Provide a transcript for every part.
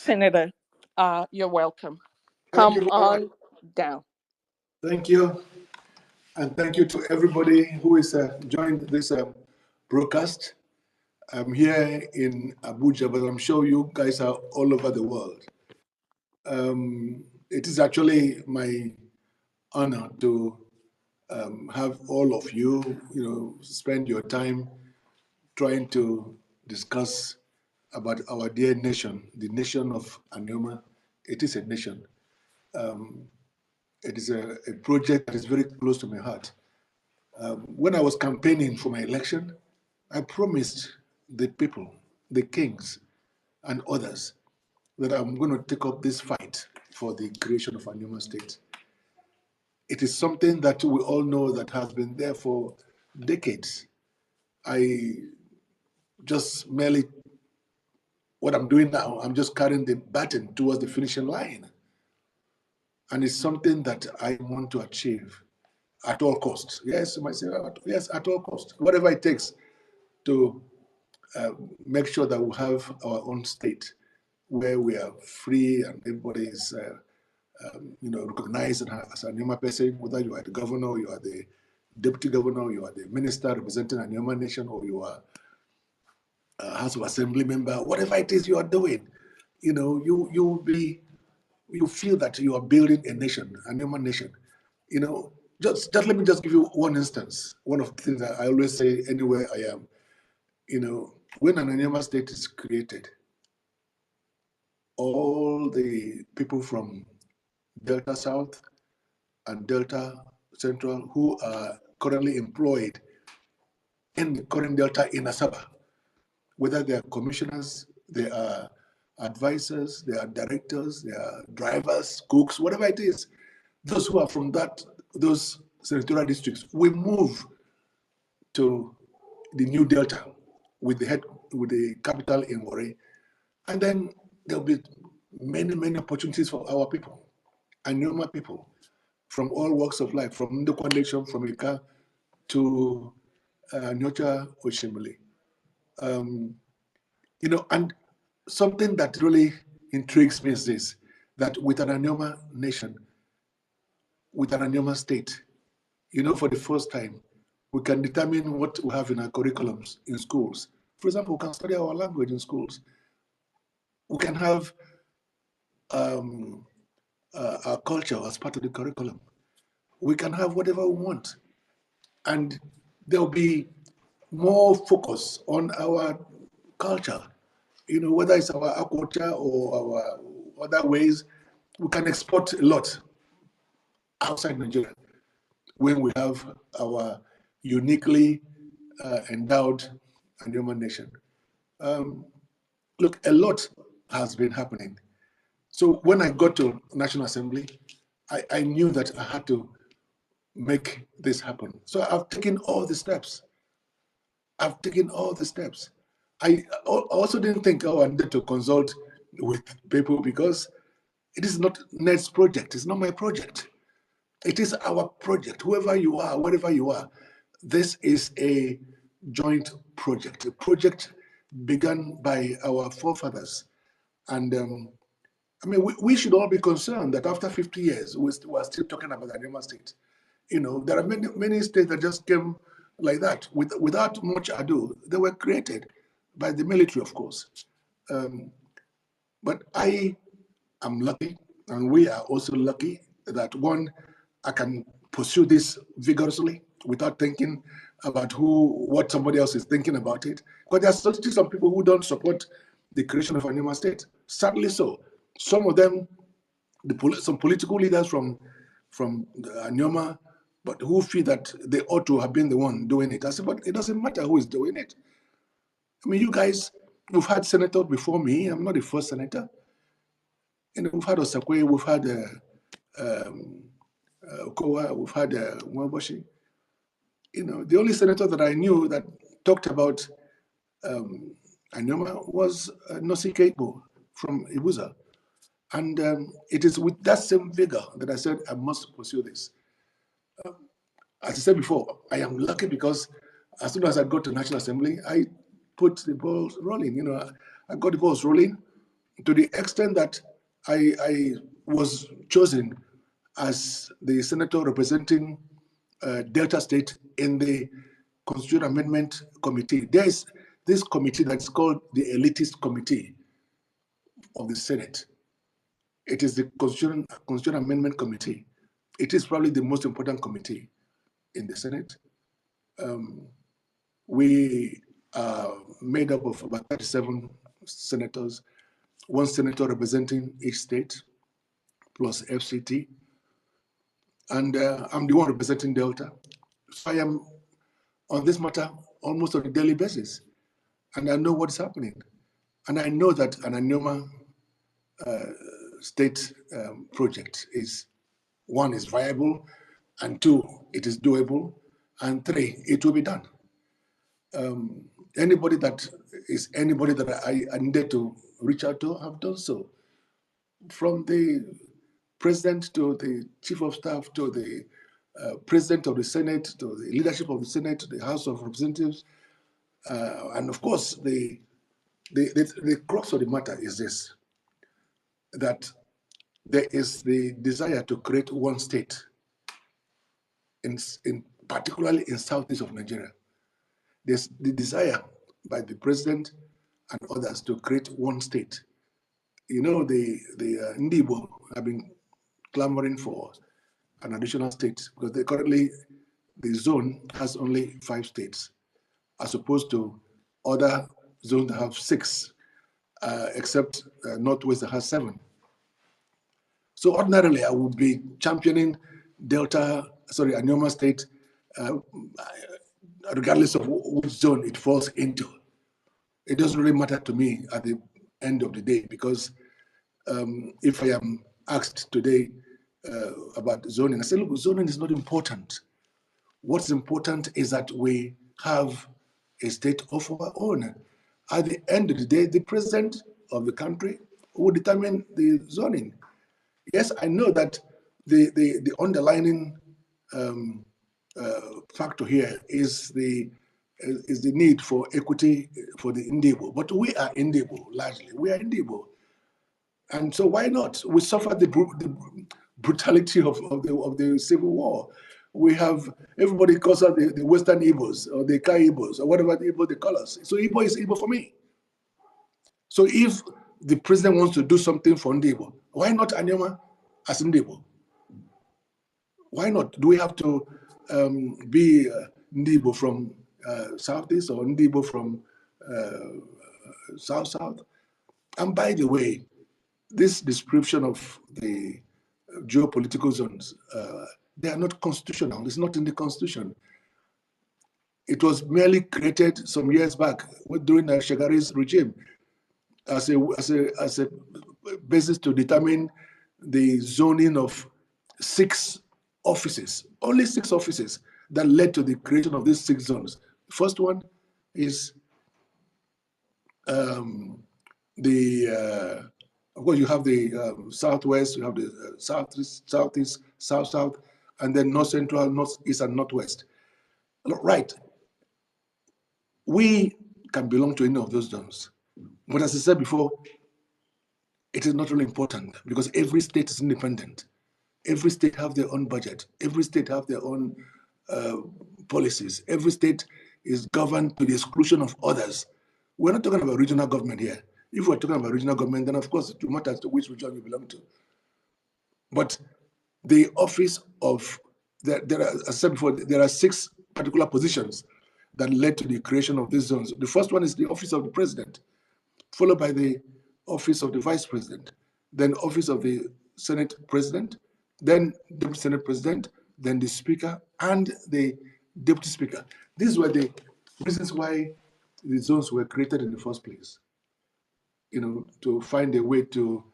Senator, you're welcome. Come on down. Thank you. And thank you to everybody who is joined this broadcast. I'm here in Abuja, but I'm sure you guys are all over the world. It is actually my honor to have all of you, spend your time trying to discuss about our dear nation, the nation of ANIOMA. It is a nation. It is a project that is very close to my heart. When I was campaigning for my election, I promised the people, the kings, and others that I'm going to take up this fight for the creation of ANIOMA state. It is something that we all know that has been there for decades. I just merely, what I'm doing now, I'm just carrying the baton towards the finishing line. And it's something that I want to achieve at all costs. Yes, you might say, yes, at all costs. Whatever it takes to make sure that we have our own state where we are free and everybody is recognized as a ANIOMA person, whether you are the governor, you are the deputy governor, you are the minister representing ANIOMA nation, or you are a House of Assembly member, whatever it is you are doing, you feel that you are building a nation, ANIOMA nation. Just let me just give you one instance. One of the things that I always say anywhere I am, when an ANIOMA state is created, all the people from Delta South and Delta Central who are currently employed in the current Delta in Asaba, whether they are commissioners, they are advisors, they are directors, they are drivers, cooks, whatever it is, those who are from those senatorial districts, we move to the new Delta with the capital in Warri, and then there'll be many, many opportunities for our people, ANIOMA people, from all walks of life, from NWOKO nation, from IKA to ANIOCHAS Oshimili. And something that really intrigues me is this, that with an ANIOMA nation, with an ANIOMA state, for the first time, we can determine what we have in our curriculums in schools. For example, we can study our language in schools. We can have our culture as part of the curriculum. We can have whatever we want. And there'll be more focus on our culture, whether it's our culture or our other ways. We can export a lot outside Nigeria when we have our uniquely endowed ANIOMA nation. Look, a lot has been happening. So when I got to National Assembly, I knew that I had to make this happen. So I've taken all the steps. I also didn't think, I needed to consult with people because it is not Ned's project. It's not my project. It is our project. Whoever you are, wherever you are, this is a joint project, a project begun by our forefathers. And we should all be concerned that after 50 years, we are still talking about the ANIOMA state. There are many states that just came like that, without much ado. They were created by the military, of course. But I am lucky, and we are also lucky that I can pursue this vigorously without thinking about what somebody else is thinking about it. Because there are still some people who don't support the creation of ANIOMA state. Sadly so. Some of them, some political leaders from ANIOMA, but who feel that they ought to have been the one doing it. I said, but it doesn't matter who is doing it. You guys, we've had senators before me. I'm not the first senator. We've had Osakwe, we've had Okowa, we've had Mwaboshi. The only senator that I knew that talked about ANIOMA was Nosike Igbo from Ibuza. And it is with that same vigor that I said, I must pursue this. As I said before, I am lucky because as soon as I got to National Assembly, I put the balls rolling. I got the balls rolling. to the extent that I was chosen as the senator representing Delta State in the Constitution Amendment Committee. There is this committee that's called the Elitist Committee of the Senate. It is the Constitution Amendment Committee. It is probably the most important committee in the Senate. We are made up of about 37 senators, one senator representing each state, plus FCT. And I'm the one representing Delta. So I am on this matter almost on a daily basis. And I know what's happening. And I know that an ANIOMA state project is, one, is viable, and two, it is doable, and three, it will be done. Anybody that I needed to reach out to have done so. From the president to the chief of staff to the president of the Senate to the leadership of the Senate to the House of Representatives, and of course the crux of the matter is this: that there is the desire to create one state, in particularly in southeast of Nigeria. There's the desire by the president and others to create one state. You know, the NDIGBO have been clamoring for an additional state because currently the zone has only 5 states, as opposed to other zones that have 6, except Northwest that has 7. So ordinarily, I would be championing ANIOMA state, regardless of which zone it falls into. It doesn't really matter to me at the end of the day, because if I am asked today about zoning, I say, look, zoning is not important. What's important is that we have a state of our own. At the end of the day, the president of the country will determine the zoning. Yes, I know that the underlying factor here is the need for equity for the NDIGBO, but we are NDIGBO largely. We are NDIGBO, and so why not? We suffered the brutality of the civil war. We have, everybody calls us the Western Igbos or the IKA Igbos or whatever the Igbo they call us. So Igbo is Igbo for me. So if the president wants to do something for NDIGBO, why not ANIOMA as NDIGBO? Why not? Do we have to be NDIGBO from Southeast or NDIGBO from South? And by the way, this description of the geopolitical zones, they are not constitutional. It's not in the Constitution. It was merely created some years back during the Shagari's regime as a basis to determine the zoning of 6 offices, only 6 offices that led to the creation of these 6 zones. The first one is of course, you have the southwest, you have the southeast, south, and then north central, northeast, and northwest. Right. We can belong to any of those zones. But as I said before, it is not really important because every state is independent. Every state have their own budget. Every state have their own policies. Every state is governed to the exclusion of others. We're not talking about regional government here. If we're talking about regional government, then of course it matters to which region you belong to. But the office of, as I said before, there are 6 particular positions that led to the creation of these zones. The first one is the office of the president, followed by the office of the vice president, then office of the Senate president, then deputy Senate president, then the speaker and the deputy speaker. These were the reasons why the zones were created in the first place. To find a way to,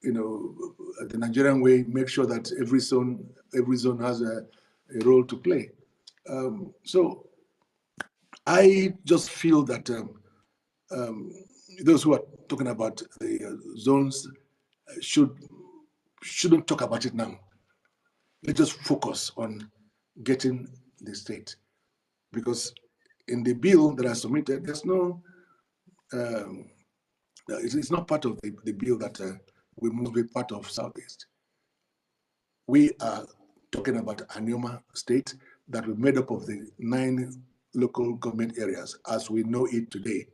the Nigerian way, make sure that every zone has a role to play. So I just feel that those who are talking about the zones shouldn't talk about it now. Let's just focus on getting the state, because in the bill that I submitted, there's no It's not part of the bill that we must be part of Southeast. We are talking about ANIOMA state that we're made up of the 9 local government areas as we know it today.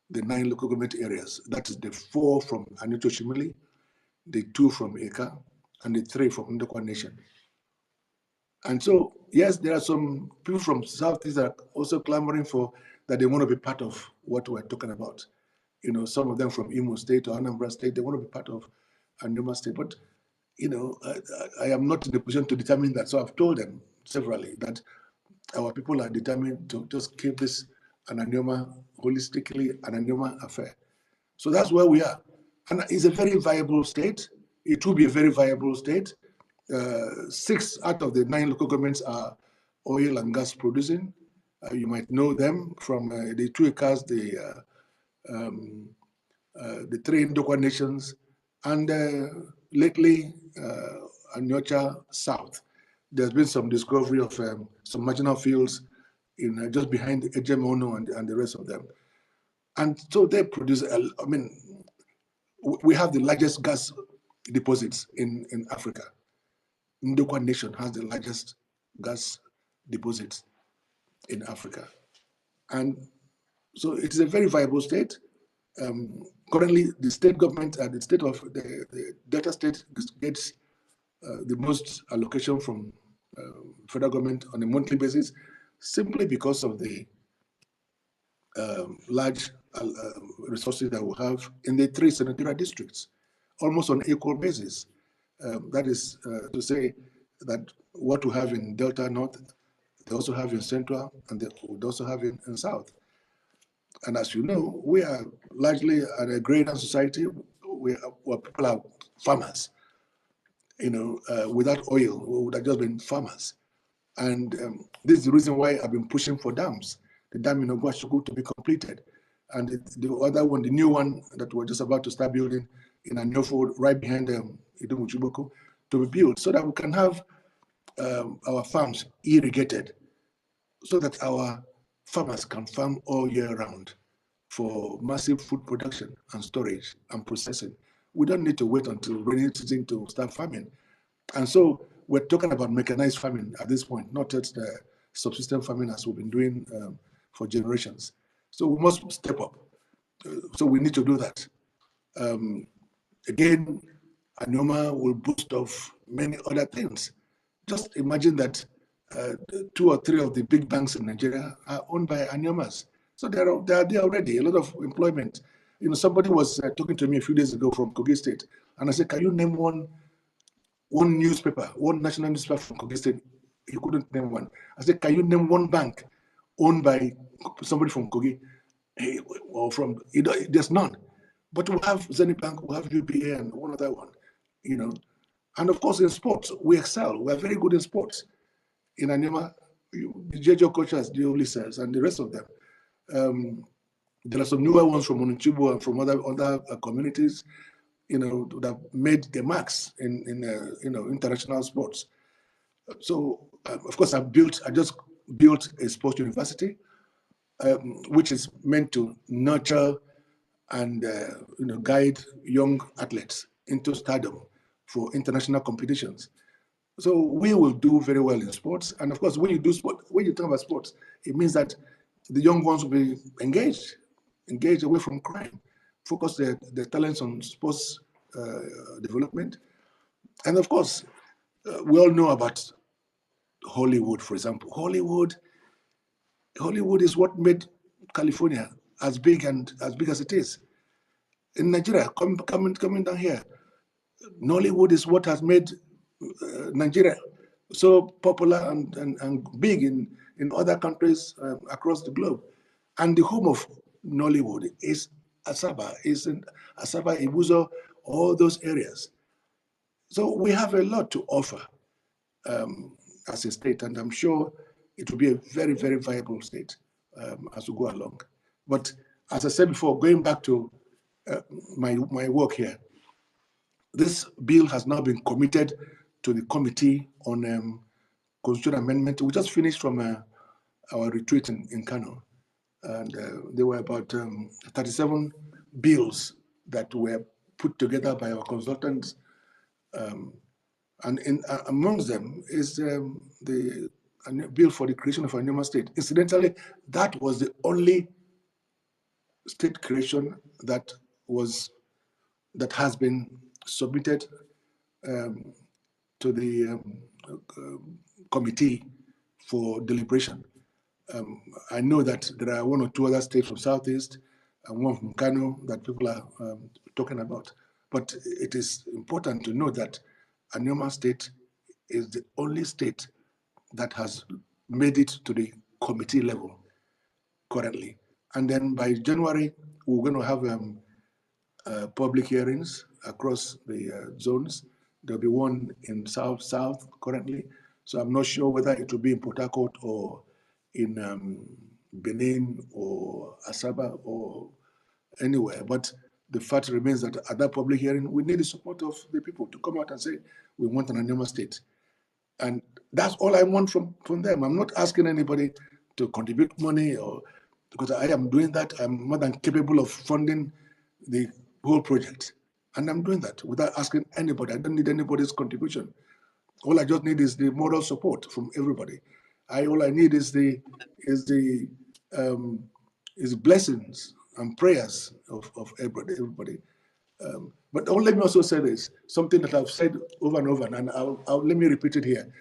The 9 local government areas, that is the 4 from ANIOCHAS, the 2 from IKA, and the 3 from NWOKO Nation. And so, yes, there are some people from Southeast that are also clamoring for that they want to be part of what we're talking about. You know, some of them from Imo State or Anambra State, they want to be part of ANIOMA State. But, you know, I am not in the position to determine that. So I've told them severally that our people are determined to just keep this an ANIOMA, holistically an ANIOMA affair. So that's where we are. And it's a very viable state. It will be a very viable state. 6 out of the 9 local governments are oil and gas producing. You might know them from the 2 IKAs, the 3 NWOKO nations, and lately ANIOCHAS South. There's been some discovery of some marginal fields in just behind HMONO and the rest of them. And so they produce, I mean, we have the largest gas deposits in Africa. NWOKO Nation has the largest gas deposits in Africa. And so it is a very viable state. Currently, the state government and the state of the Delta State gets the most allocation from federal government on a monthly basis, simply because of the large resources that we have in the 3 senatorial districts, almost on equal basis. That is to say that what we have in Delta North, they also have in Central, and they would also have in South. And as you know, we are largely an agrarian society where people are farmers. You know, without oil, we would have just been farmers. And this is the reason why I've been pushing for dams. The dam in Ogwashuku to be completed. And the other one, the new one that we're just about to start building in Anofo, right behind Idumuchuboko, to be built so that we can have our farms irrigated, so that our farmers can farm all year round for massive food production and storage and processing. We don't need to wait until rainy season to start farming. And so we're talking about mechanized farming at this point, not just subsistence farming as we've been doing for generations. So we must step up. So we need to do that. Again, ANIOMA will boost off many other things. Just imagine that 2 or 3 of the big banks in Nigeria are owned by ANIOMAs. So they are there already, a lot of employment. You know, somebody was talking to me a few days ago from Kogi State, and I said, can you name one newspaper, one national newspaper from Kogi State? He couldn't name one. I said, can you name one bank owned by somebody from Kogi? Or from, you know, there's none. But we have Zenith Bank, we have UBA, and one other one, you know. And of course, in sports, we excel. We're very good in sports. In ANIOMA, the JJ coaches, the officers, and the rest of them. There are some newer ones from Onitshibu and from other communities, you know, that have made the marks in you know, international sports. So, of course, I just built a sports university, which is meant to nurture and you know, guide young athletes into stardom for international competitions. So we will do very well in sports. And of course, when you do sport, when you talk about sports, it means that the young ones will be engaged away from crime, focus their talents on sports development. And of course, we all know about Hollywood, for example. Hollywood is what made California as big as it is. In Nigeria, coming down here, Nollywood is what has made Nigeria so popular and big in other countries across the globe. And the home of Nollywood is Asaba, Ibuzo, all those areas. So we have a lot to offer as a state, and I'm sure it will be a very, very viable state as we go along. But as I said before, going back to my work here, this bill has now been committed to the Committee on Constitutional Amendment. We just finished from our retreat in Kano, and there were about 37 bills that were put together by our consultants, and amongst them is the bill for the creation of a NWOKO state. Incidentally, that was the only state creation that has been submitted to the committee for deliberation. I know that there are one or two other states from Southeast and one from Kano that people are talking about. But it is important to know that ANIOMA state is the only state that has made it to the committee level currently. And then by January, we're going to have public hearings across the zones. There'll be one in South currently. So I'm not sure whether it will be in Port Harcourt or in Benin or Asaba or anywhere. But the fact remains that at that public hearing, we need the support of the people to come out and say, we want an ANIOMA state. And that's all I want from them. I'm not asking anybody to contribute money, or because I am doing that. I'm more than capable of funding the whole project. And I'm doing that without asking anybody. I don't need anybody's contribution. All I just need is the moral support from everybody. All I need is blessings and prayers of everybody. But let me also say this, something that I've said over and over, and let me repeat it here.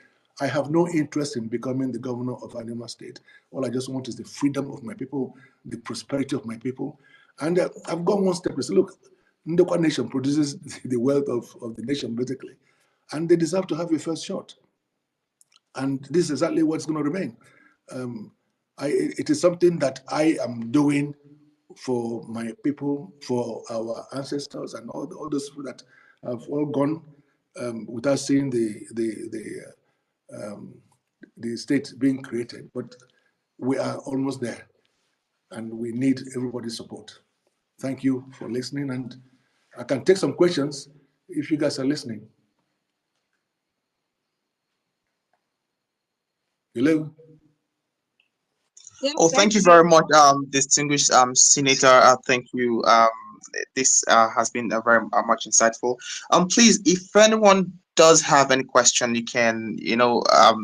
I have no interest in becoming the governor of ANIOMA state. All I just want is the freedom of my people, the prosperity of my people. And I've gone one step. Look, NWOKO nation produces the wealth of the nation, basically. And they deserve to have a first shot. And this is exactly what's going to remain. It is something that I am doing for my people, for our ancestors, and all those people that have all gone without seeing the state being created. But we are almost there, and we need everybody's support. Thank you for listening, and I can take some questions if you guys are listening. Hello? Yes, oh, thank you very much, distinguished senator. Thank you. This has been very much insightful. Please, if anyone does have any question, you can,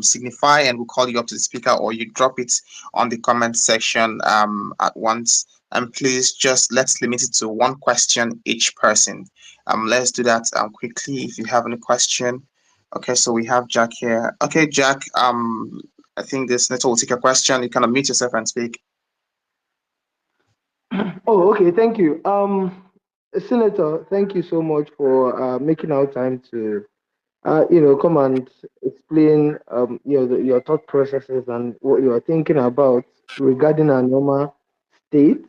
signify, and we'll call you up to the speaker, or you drop it on the comment section at once. And please let's limit it to one question each person. Let's do that quickly. If you have any question. Okay, so we have Jack here. Okay, Jack. I think the senator will take a question. You can unmute yourself and speak. Oh, okay. Thank you. Senator, thank you so much for making our time to, come and explain, your thought processes and what you are thinking about regarding ANIOMA state.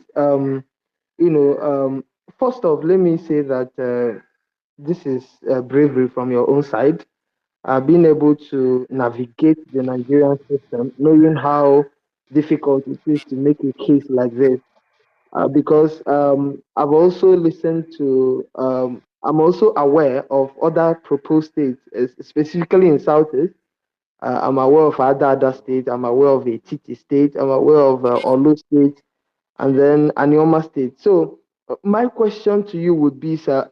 First off, let me say that this is bravery from your own side. Being able to navigate the Nigerian system, knowing how difficult it is to make a case like this. Because I've also listened to, I'm also aware of other proposed states, specifically in Southeast. I'm aware of other states. I'm aware of a Titi state. I'm aware of Olu state, and then ANIOMA state. So my question to you would be, sir,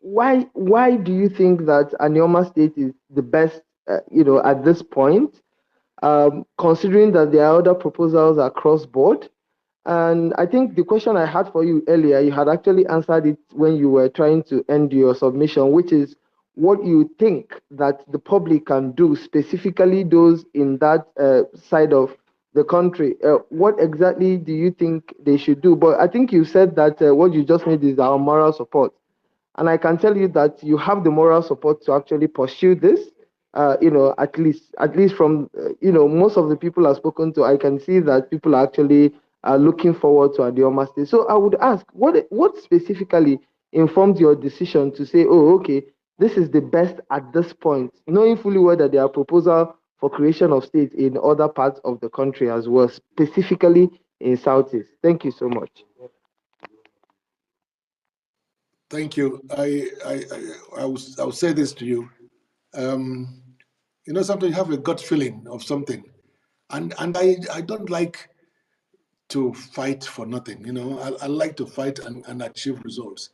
why do you think that ANIOMA state is the best, at this point, considering that there are other proposals across board? And I think the question I had for you earlier, you had actually answered it when you were trying to end your submission, which is what you think that the public can do, specifically those in that side of the country. What exactly do you think they should do? But I think you said that what you just need is our moral support. And I can tell you that you have the moral support to actually pursue this. At least from most of the people I've spoken to, I can see that people are actually looking forward to ANIOMA state. So I would ask, what specifically informed your decision to say, oh, okay, this is the best at this point, knowing fully well that there are proposals for creation of states in other parts of the country as well, specifically in Southeast? Thank you so much. Thank you. I will say this to you. Sometimes you have a gut feeling of something, and I don't like to fight for nothing. You know, I like to fight and achieve results.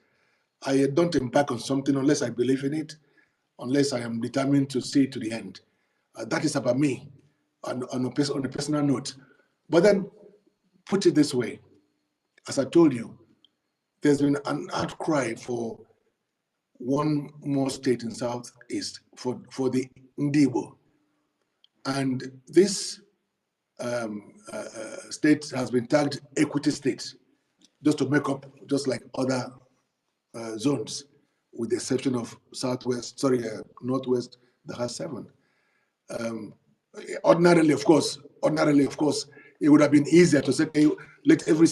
I don't embark on something unless I believe in it, unless I am determined to see it to the end. That is about me on a personal note. But then, put it this way, as I told you, there's been an outcry for one more state in Southeast, for the NDIGBO. And this state has been tagged equity state, just to make up, just like other zones, with the exception of Northwest that has 7. Ordinarily, of course, it would have been easier to say, okay, let every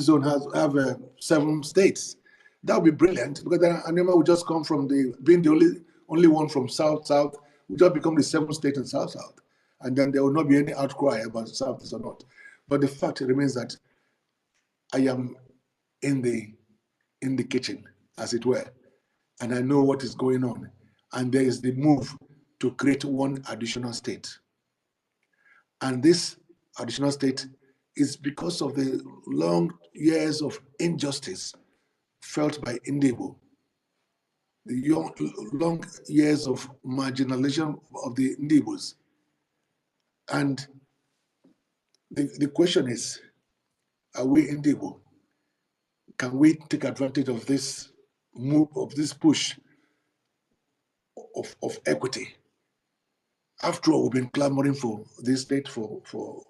zone have 7 states. That would be brilliant, because then ANIOMA would just come from being the only one from South, would just become the 7th state in South. And then there will not be any outcry about South or not. But the fact remains that I am in the kitchen, as it were, and I know what is going on. And there is the move to create one additional state. And this additional state is because of the long years of injustice felt by NDIGBO, the long years of marginalization of the NDIGBOs. And the question is, are we NDIGBO? Can we take advantage of this move, of this push of equity? After all, we've been clamoring for this state for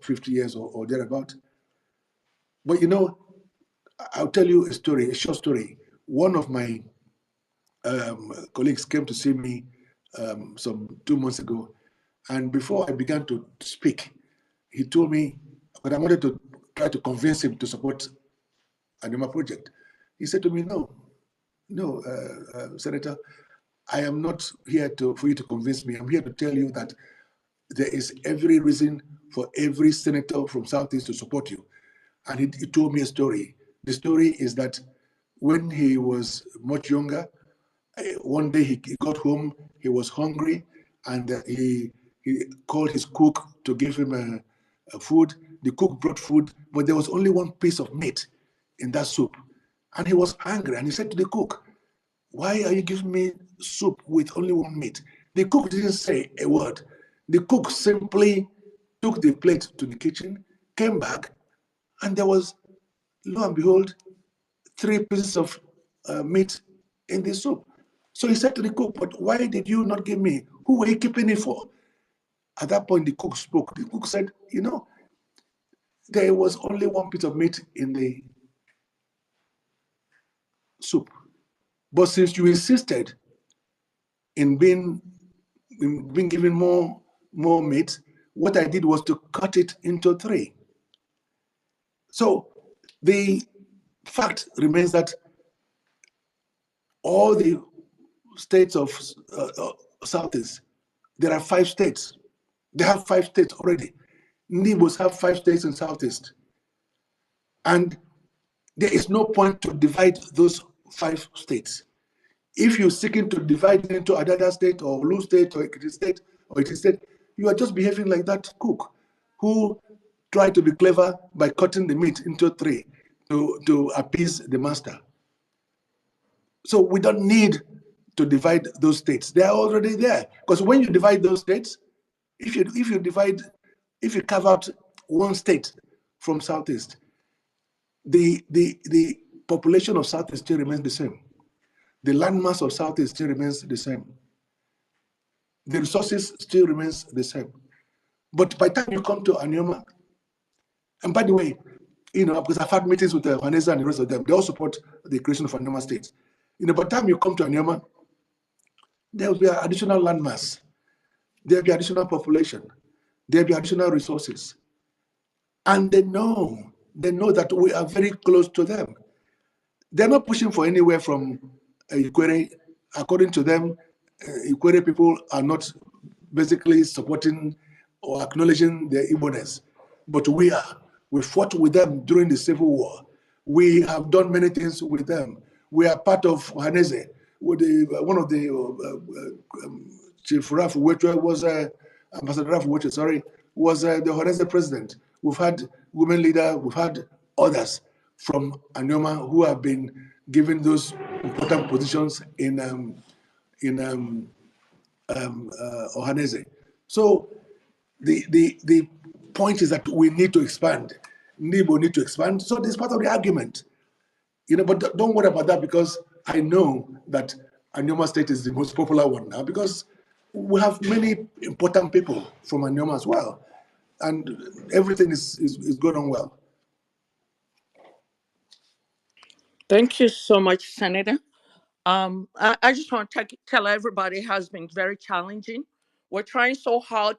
50 years or thereabout. But you know, I'll tell you a story, a short story. One of my colleagues came to see me some 2 months ago, and before I began to speak, he told me, but I wanted to try to convince him to support ANIOMA project. He said to me, no, Senator, I am not here for you to convince me. I'm here to tell you that there is every reason for every senator from Southeast to support you. And he told me a story. The story is that when he was much younger, one day he got home, he was hungry, and he called his cook to give him food. The cook brought food, but there was only one piece of meat in that soup. And he was angry, and he said to the cook, "Why are you giving me soup with only one meat?" The cook didn't say a word. The cook simply took the plate to the kitchen, came back, and there was, lo and behold, 3 pieces of meat in the soup. So he said to the cook, "But why did you not give me? Who were you keeping it for?" At that point, the cook spoke. The cook said, "You know, there was only 1 piece of meat in the soup. But since you insisted in being given more meat, what I did was to cut it into 3. So the fact remains that all the states of Southeast, there are 5 states. They have 5 states already. NIGBOs have 5 states in Southeast. And there is no point to divide those 5 states. If you're seeking to divide it into another state or Blue state or Ekiti state, you are just behaving like that cook who tried to be clever by cutting the meat into 3 to appease the master. So we don't need to divide those states. They are already there. Because when you divide those states, if you carve out one state from Southeast, the population of Southeast still remains the same. The landmass of Southeast still remains the same. The resources still remains the same. But by the time you come to ANIOMA, and by the way, you know, because I've had meetings with Vanessa and the rest of them, they all support the creation of ANIOMA states. You know, by the time you come to ANIOMA, there will be an additional landmass. There will be additional population. There will be additional resources. And they know that we are very close to them. They're not pushing for anywhere from Ikwere. According to them, Ikwere people are not basically supporting or acknowledging their Igbo-ness. But we are. We fought with them during the Civil War. We have done many things with them. We are part of Haneze. One of the Chief Raf Uwetre was Ambassador Raf Uwetre, was the Haneze president. We've had women leader, we've had others from ANIOMA who have been given those important positions in Ohanese. So the point is that we need to expand. NIBO need to expand. So this is part of the argument. But don't worry about that, because I know that ANIOMA State is the most popular one now, because we have many important people from ANIOMA as well. And everything is going on well. Thank you so much, Senator. I just want to tell everybody it has been very challenging. We're trying so hard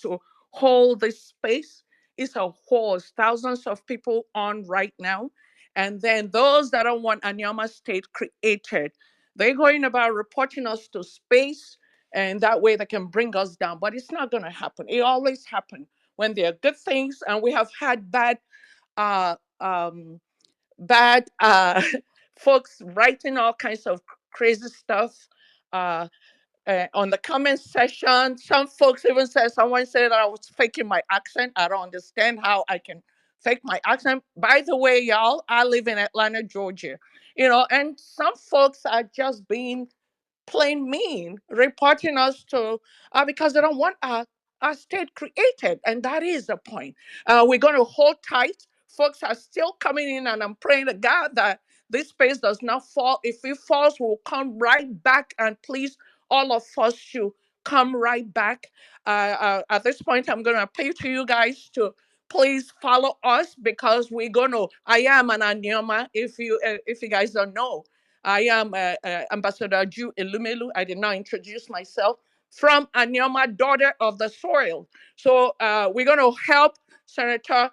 to hold this space. It's a horse, thousands of people on right now. And then those that don't want Anyama State created, they're going about reporting us to space, and that way they can bring us down. But it's not going to happen. It always happens when there are good things, and we have had uh, um, bad folks writing all kinds of crazy stuff uh, on the comment section. Some folks even said, someone said that I was faking my accent. I don't understand how I can fake my accent. By the way, y'all, I live in Atlanta, Georgia. And some folks are just being plain mean, reporting us to because they don't want our state created, and that is the point. We're going to hold tight. Folks are still coming in, and I'm praying to God that this space does not fall. If it falls, we'll come right back, and please, all of us should come right back. At this point, I'm going to appeal to you guys to please follow us, because we're going to. I am an Anioma. If you guys don't know, I am Ambassador Ju Elumelu. I did not introduce myself. From Anioma, daughter of the soil. So we're going to help Senator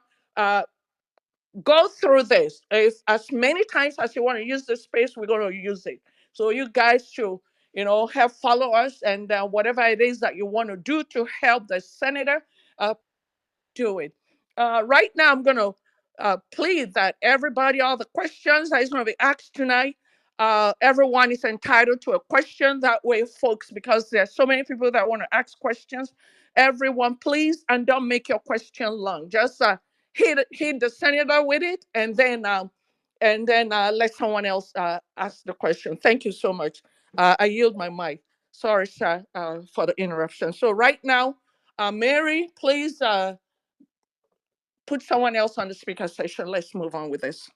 go through this. If as many times as you want to use this space, we're going to use it. So you guys should, help follow us, and whatever it is that you want to do to help the senator, do it. Right now, I'm going to plead that everybody, all the questions that is going to be asked tonight, everyone is entitled to a question. That way, folks, because there are so many people that want to ask questions, everyone, please, and don't make your question long. Just hit the senator with it, and then let someone else ask the question. Thank you so much. I yield my mic. Sorry, sir, for the interruption. So right now, Mary, please put someone else on the speaker session. Let's move on with this.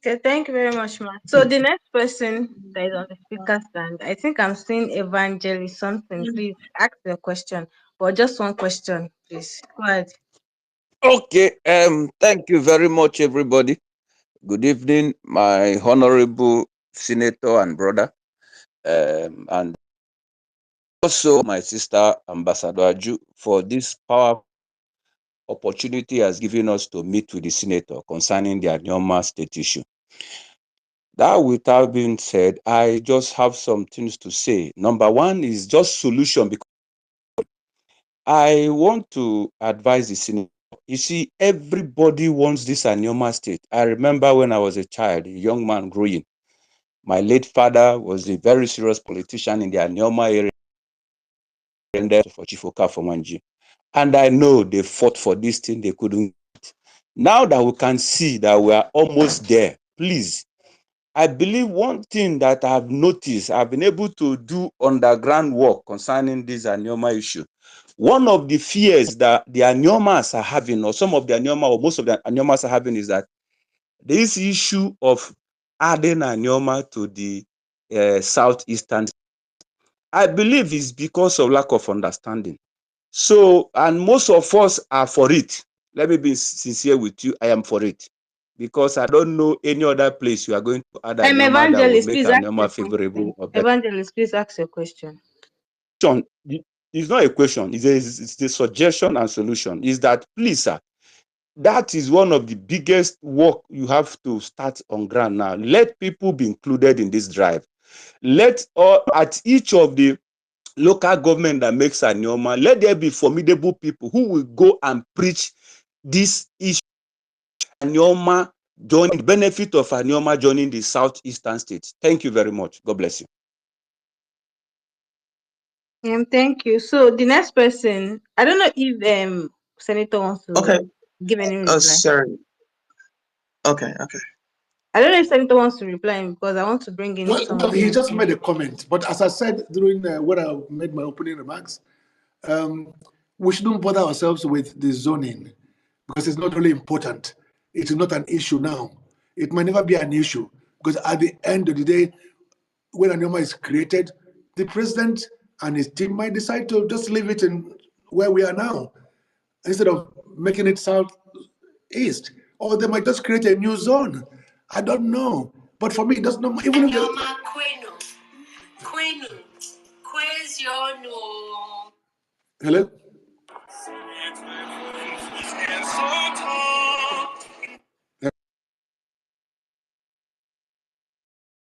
Okay, thank you very much, ma'am. So the next person that is on the speaker stand, I think I'm seeing Evangelist something. Please ask your question, but just one question, please. Go ahead. Okay, thank you very much, everybody. Good evening, my honorable senator and brother, and also my sister, Ambassador Aju, for this powerful opportunity has given us to meet with the senator concerning the ANIOMA state issue. That without being said, I just have some things to say. Number one is just solution, because I want to advise the senator. You see, everybody wants this ANIOMA state. I remember when I was a child, a young man growing. My late father was a very serious politician in the ANIOMA area for Chief Okafor. And I know they fought for this thing, they couldn't. Now that we can see that we are almost there, please, I believe one thing that I've noticed, I've been able to do underground work concerning this ANIOMA issue. One of the fears that the ANIOMAs are having, or some of the ANIOMA, or most of the ANIOMAs are having, is that this issue of adding ANIOMA to the southeastern, I believe is because of lack of understanding. So, and most of us are for it. Let me be sincere with you, I am for it. Because I don't know any other place you are going to add ANIOMA that will make ANIOMA favorable or better. Evangelist, please ask your question. It's not a question, it's a suggestion and solution. Is that, please, sir, that is one of the biggest work you have to start on ground now. Let people be included in this drive. Let at each of the local government that makes ANIOMA, let there be formidable people who will go and preach this issue. ANIOMA joining, the benefit of ANIOMA joining the southeastern states. Thank you very much. God bless you. Thank you. So the next person, I don't know if Senator wants to. Okay. give any reply. Sorry. Okay. I don't know if Senator wants to reply because I want to bring in some Well, of the he just made a information. comment, but as I said during when I made my opening remarks, we shouldn't bother ourselves with the zoning because it's not really important. It is not an issue now. It might never be an issue because at the end of the day, when ANIOMA is created, the president and his team might decide to just leave it in where we are now instead of making it southeast, or they might just create a new zone. I don't know, but for me, it does not. Even if hello.